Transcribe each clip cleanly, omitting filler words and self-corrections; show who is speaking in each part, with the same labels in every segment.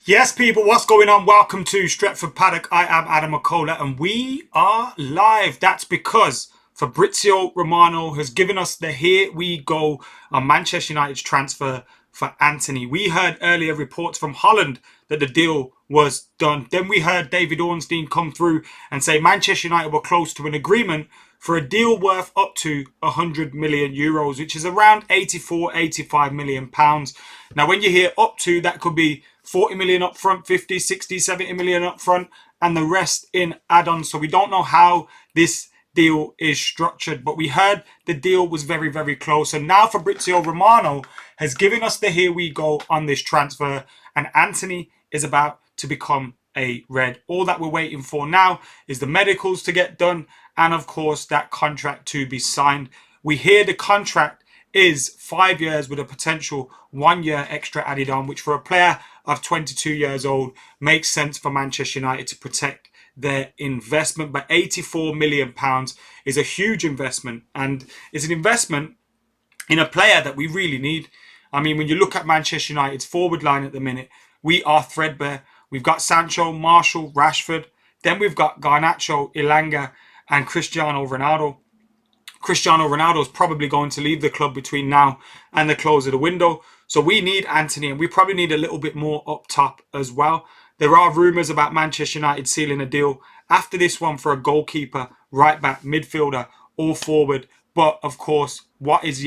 Speaker 1: Yes, people, what's going on? Welcome to Stretford Paddock. I am Adam McCullough and we are live. That's because Fabrizio Romano has given us the here we go on Manchester United's transfer for Antony. We heard earlier reports from Holland that the deal was done. Then we heard David Ornstein come through and say Manchester United were close to an agreement for a deal worth up to 100 million euros, which is around 85 million pounds. Now, when you hear up to, that could be 40 million up front, 50, 60, 70 million up front, and the rest in add-ons. So we don't know how this deal is structured, but we heard the deal was very, very close. And now Fabrizio Romano has given us the here we go on this transfer, and Antony is about to become a Red. All that we're waiting for now is the medicals to get done and, of course, that contract to be signed. We hear the contract is 5 years with a potential 1 year extra added on, which for a player of 22 years old makes sense for Manchester United to protect their investment. But £84 million is a huge investment, and it's an investment in a player that we really need. I mean, when you look at Manchester United's forward line at the minute, we are threadbare. We've got Sancho, Marshall, Rashford. Then we've got Garnacho, Ilanga and Cristiano Ronaldo. Cristiano Ronaldo is probably going to leave the club between now and the close of the window. So we need Antony, and we probably need a little bit more up top as well. There are rumours about Manchester United sealing a deal after this one for a goalkeeper, right back, midfielder or forward. But of course, that is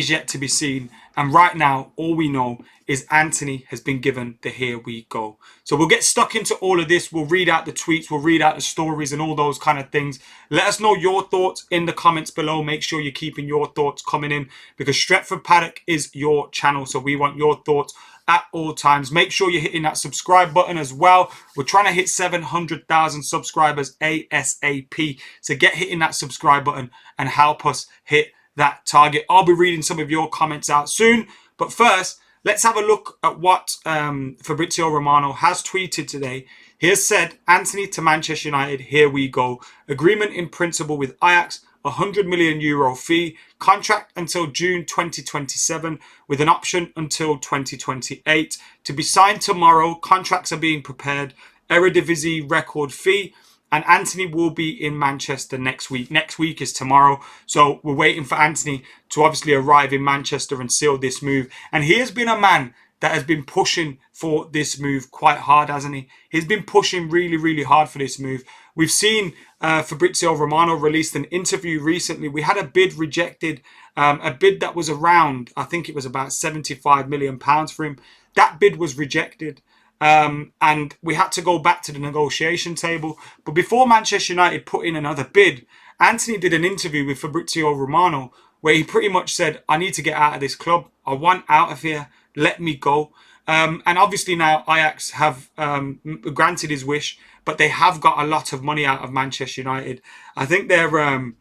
Speaker 1: yet to be seen. And right now, all we know is Antony has been given the here we go. So we'll get stuck into all of this. We'll read out the tweets. We'll read out the stories and all those kind of things. Let us know your thoughts in the comments below. Make sure you're keeping your thoughts coming in, because Stretford Paddock is your channel. So we want your thoughts at all times. Make sure you're hitting that subscribe button as well. We're trying to hit 700,000 subscribers ASAP. So get hitting that subscribe button and help us hit that target. I'll be reading some of your comments out soon. But first, let's have a look at what Fabrizio Romano has tweeted today. He has said, Antony to Manchester United, here we go. Agreement in principle with Ajax, €100 million fee, contract until June 2027 with an option until 2028. To be signed tomorrow, contracts are being prepared, Eredivisie record fee, and Antony will be in Manchester next week. Next week is tomorrow. So we're waiting for Antony to obviously arrive in Manchester and seal this move. And he has been a man that has been pushing for this move quite hard, hasn't he? He's been pushing really, really hard for this move. We've seen Fabrizio Romano released an interview recently. We had a bid rejected, a bid that was around, I think it was about £75 million for him. That bid was rejected. And we had to go back to the negotiation table. But before Manchester United put in another bid, Antony did an interview with Fabrizio Romano where he pretty much said, I need to get out of this club. I want out of here. Let me go. And obviously now Ajax have granted his wish, but they have got a lot of money out of Manchester United. I think their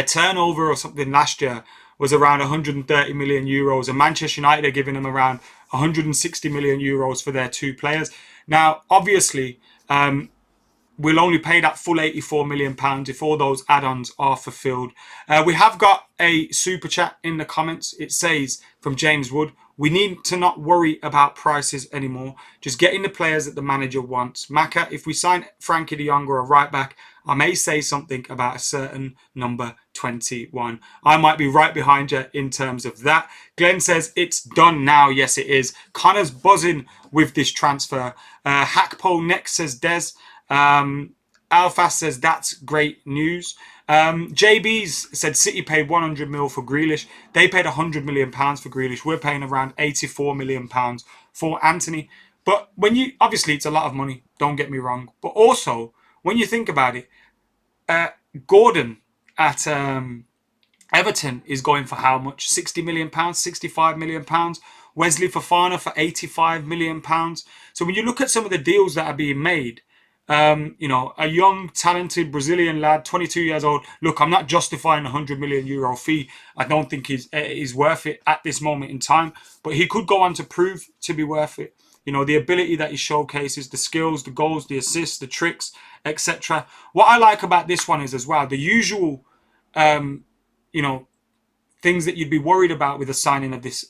Speaker 1: turnover or something last year was around 130 million euros, and Manchester United are giving them around 160 million euros for their two players. Now, obviously, we'll only pay that full 84 million pounds if all those add-ons are fulfilled. We have got a super chat in the comments. It says from James Wood, we need to not worry about prices anymore. Just getting the players that the manager wants. Maka, if we sign Frankie de Jong or a right back, I may say something about a certain number 21. I might be right behind you in terms of that. Glenn says it's done now. Yes, it is. Connor's buzzing with this transfer. Hackpole next says Des. Alfas says that's great news. JB's said City paid 100 mil for Grealish. They paid 100 million pounds for Grealish. We're paying around 84 million pounds for Antony. But when you, obviously it's a lot of money, don't get me wrong. But also, when you think about it, Gordon at Everton is going for how much? 60 million pounds, 65 million pounds. Wesley Fofana for 85 million pounds. So when you look at some of the deals that are being made, you know, a young, talented Brazilian lad, 22 years old. Look, I'm not justifying a 100 million euro fee. I don't think he's worth it at this moment in time. But he could go on to prove to be worth it. You know, the ability that he showcases, the skills, the goals, the assists, the tricks, etc. What I like about this one is as well, the usual, you know, things that you'd be worried about with a signing of this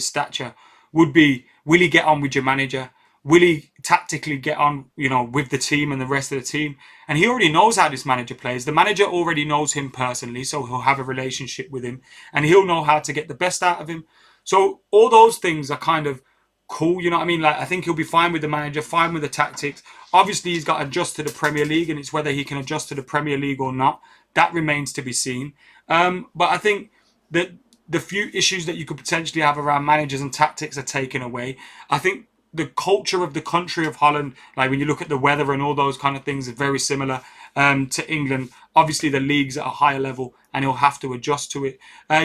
Speaker 1: stature would be Will he get on with your manager? Will he tactically get on, with the team and the rest of the team? And he already knows how this manager plays. The manager already knows him personally, so he'll have a relationship with him and he'll know how to get the best out of him. So all those things are kind of cool, you know what I mean? Like, I think he'll be fine with the manager, fine with the tactics. Obviously, he's got to adjust to the Premier League, and it's whether he can adjust to the Premier League or not. That remains to be seen. But I think that the few issues that you could potentially have around managers and tactics are taken away. I think the culture of the country of Holland, like when you look at the weather and all those kind of things, is very similar to England. Obviously, the league's at a higher level and he'll have to adjust to it.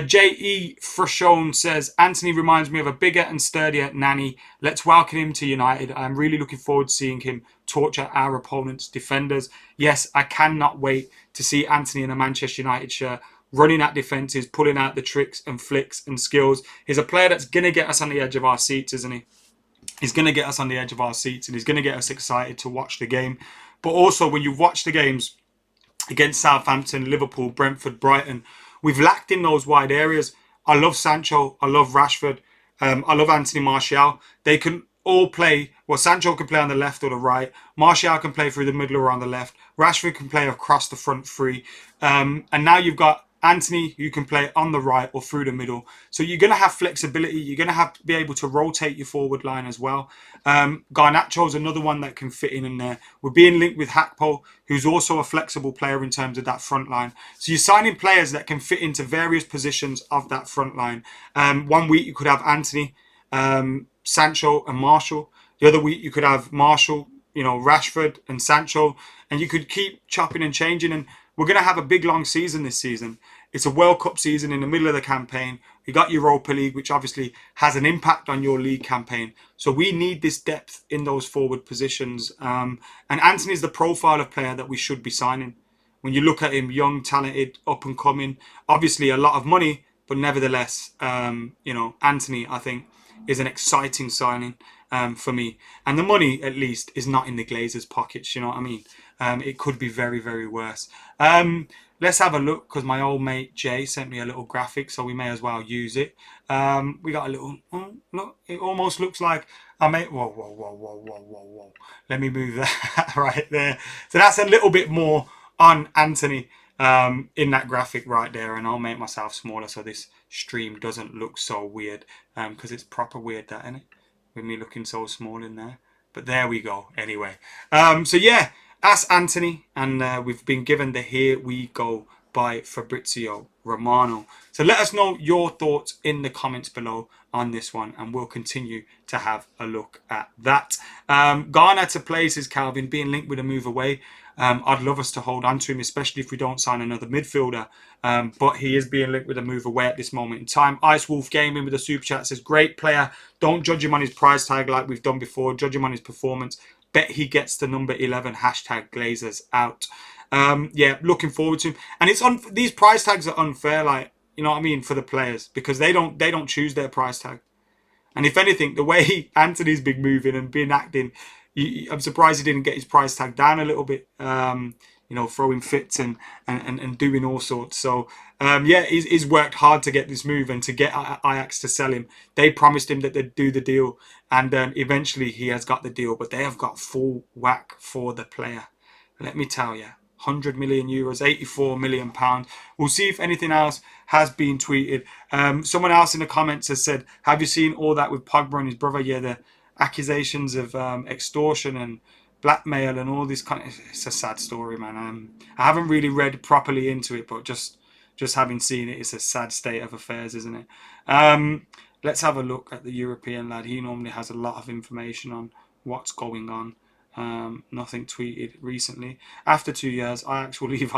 Speaker 1: J.E. Frashone says, Antony reminds me of a bigger and sturdier Nani. Let's welcome him to United. I'm really looking forward to seeing him torture our opponent's defenders. Yes, I cannot wait to see Antony in a Manchester United shirt, running at defences, pulling out the tricks and flicks and skills. He's a player that's going to get us on the edge of our seats, isn't he? He's going to get us on the edge of our seats and he's going to get us excited to watch the game. But also, when you watch the games against Southampton, Liverpool, Brentford, Brighton, we've lacked in those wide areas. I love Sancho. I love Rashford. I love Anthony Martial. They can all play. Well, Sancho can play on the left or the right. Martial can play through the middle or on the left. Rashford can play across the front three. And now you've got Antony, who can play on the right or through the middle. So you're going to have flexibility. You're going to have to be able to rotate your forward line as well. Garnacho's another one that can fit in there. We're being linked with Hakpo, who's also a flexible player in terms of that front line. So you're signing players that can fit into various positions of that front line. 1 week you could have Antony, Sancho and Martial. The other week you could have Martial, Rashford and Sancho. And you could keep chopping and changing. And we're going to have a big, long season this season. It's a World Cup season in the middle of the campaign. You got Europa League, which obviously has an impact on your league campaign. So we need this depth in those forward positions. And Antony's the profile of player that we should be signing. When you look at him, young, talented, up and coming, obviously a lot of money, but nevertheless, Antony, I think, is an exciting signing for me. And the money, at least, is not in the Glazers' pockets, you know what I mean? It could be very, very worse. Let's have a look, because my old mate Jay sent me a little graphic, so we may as well use it. We got a little, look, it almost looks like I made, whoa. Let me move that right there. So that's a little bit more on Antony in that graphic right there, and I'll make myself smaller so this stream doesn't look so weird, because it's proper weird, that, isn't it? With me looking so small in there. But there we go, anyway. So yeah, that's Antony, and we've been given the Here We Go by Fabrizio Romano. So let us know your thoughts in the comments below on this one, and we'll continue to have a look at that. Garner to play, says Calvin, being linked with a move away. I'd love us to hold on to him, especially if we don't sign another midfielder. But he is being linked with a move away at this moment in time. Ice Wolf Gaming with a super chat says, great player. Don't judge him on his price tag like we've done before. Judge him on his performance. Bet he gets the number 11. Hashtag Glazers out. Yeah, looking forward to him. And it's on. These price tags are unfair, like, you know what I mean, for the players, because they don't choose their price tag. And if anything, the way Antony's been moving and been acting, I'm surprised he didn't get his price tag down a little bit. Throwing fits and doing all sorts. So yeah, he's worked hard to get this move and to get Ajax to sell him. They promised him that they'd do the deal, and eventually he has got the deal. But they have got full whack for the player. Let me tell you, 100 million euros, 84 million pounds. We'll see if anything else has been tweeted. Someone else in the comments has said, have you seen all that with Pogba and his brother? Yeah, the accusations of extortion and blackmail and all this kind of, it's a sad story, man. I haven't really read properly into it, but just having seen it, it's a sad state of affairs, isn't it? Let's have a look at the European lad. He normally has a lot of information on what's going on. Nothing tweeted recently. After 2 years, Ajax will leave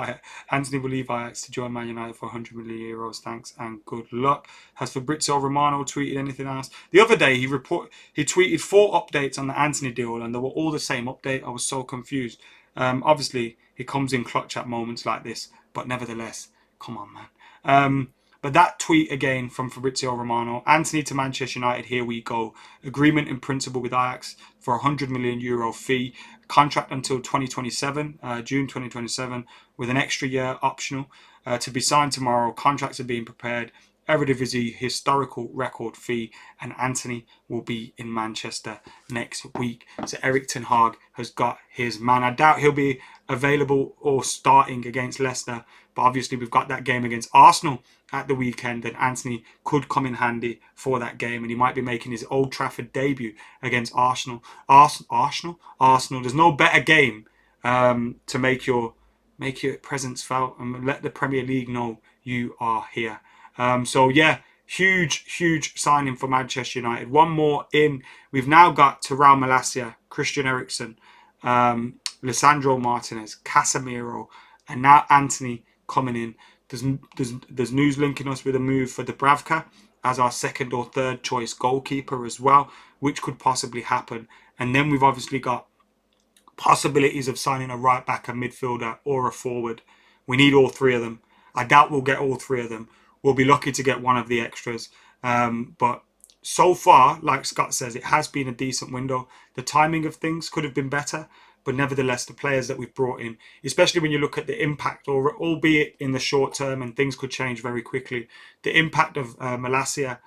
Speaker 1: Antony will leave Ajax to join Man United for 100 million euros. Thanks and good luck. Has Fabrizio Romano tweeted anything else? The other day he tweeted 4 updates on the Antony deal, and they were all the same update. I was so confused. Obviously he comes in clutch at moments like this, but nevertheless, come on, man. But that tweet again from Fabrizio Romano, Antony to Manchester United, here we go. Agreement in principle with Ajax for a 100 million euro fee. Contract until 2027, June 2027, with an extra year optional. To be signed tomorrow. Contracts are being prepared. Eredivisie historical record fee, and Antony will be in Manchester next week. So Erik ten Hag has got his man. I doubt he'll be available or starting against Leicester, but obviously we've got that game against Arsenal at the weekend, and Antony could come in handy for that game, and he might be making his Old Trafford debut against Arsenal. Arsenal. There's no better game to make your presence felt and let the Premier League know you are here. So yeah, huge signing for Manchester United. One more in. We've now got Terrell Malacia, Christian Eriksen, Lisandro Martinez, Casemiro, and now Antony coming in. There's news linking us with a move for Dubravka as our second or third choice goalkeeper as well, which could possibly happen. And then we've obviously got possibilities of signing a right back, a midfielder, or a forward. We need all three of them. I doubt we'll get all three of them. We'll be lucky to get one of the extras. But so far, like Scott says, it has been a decent window. The timing of things could have been better, but nevertheless, the players that we've brought in, especially when you look at the impact, or albeit in the short term, and things could change very quickly, the impact of Malacia,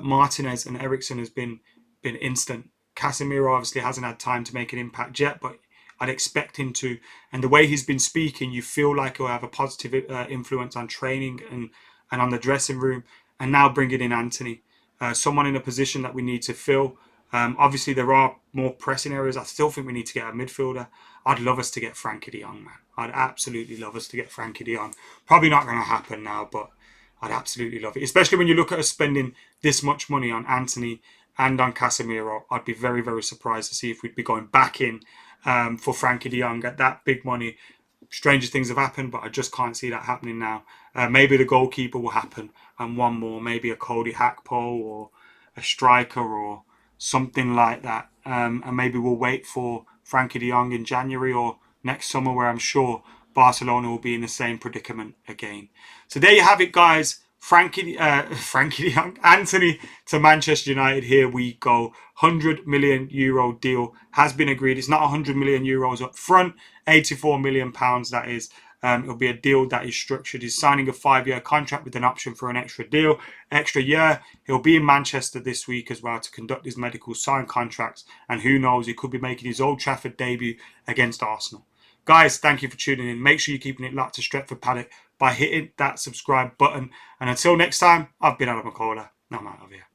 Speaker 1: Martinez, and Eriksen has been instant. Casemiro obviously hasn't had time to make an impact yet, but I'd expect him to. And the way he's been speaking, you feel like he'll have a positive influence on training and on the dressing room. And now bringing in Antony, someone in a position that we need to fill. Obviously, there are more pressing areas. I still think we need to get a midfielder. I'd love us to get Frankie de Jong, man. I'd absolutely love us to get Frankie de Jong. Probably not going to happen now, but I'd absolutely love it. Especially when you look at us spending this much money on Antony and on Casemiro. I'd be very surprised to see if we'd be going back in for Frankie de Jong at that big money. Stranger things have happened, but I just can't see that happening now. Maybe the goalkeeper will happen, and one more, maybe a Cody Hakpo or a striker or something like that. And maybe we'll wait for Frankie de Jong in January or next summer, where I'm sure Barcelona will be in the same predicament again. So there you have it, guys. Frankie de Jong, Antony to Manchester United. Here we go. €100 million deal has been agreed. It's not €100 million up front, £84 million that is. It'll be a deal that is structured. He's signing a 5-year contract with an option for an extra year. He'll be in Manchester this week as well to conduct his medical, sign contracts, and who knows, he could be making his Old Trafford debut against Arsenal. Guys, thank you for tuning in. Make sure you're keeping it locked to Stretford Paddock by hitting that subscribe button. And until next time, I've been Adam McCullough. I'm out of here.